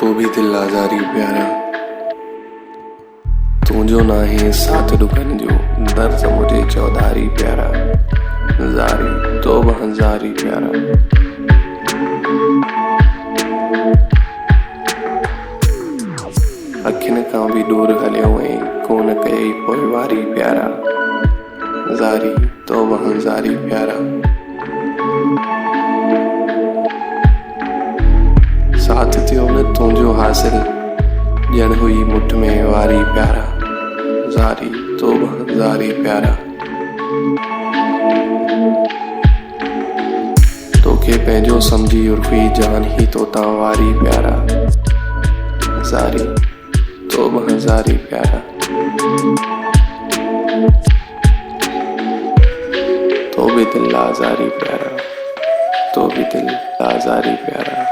तो भी दिल आजारी प्यारा, तू जो ना है साथ दुकन जो दर्द मुझे चौधारी प्यारा, जारी तो बहजारी प्यारा। अखिन का भी दूर हलियो कोन कई पोइवारी प्यारा, जारी तो बहजारी प्यारा। साथ थियो न तुझो हासिल जन हुई मुठ में वारी प्यारा, जारी तो बहजारी प्यारा। तोखे पंहिंजो समझी उर्फी जान ही तो वारी प्यारा, जारी तो बहजारी प्यारा। तो भी दिल आजारी प्यारा, तो भी दिल आजारी प्यारा।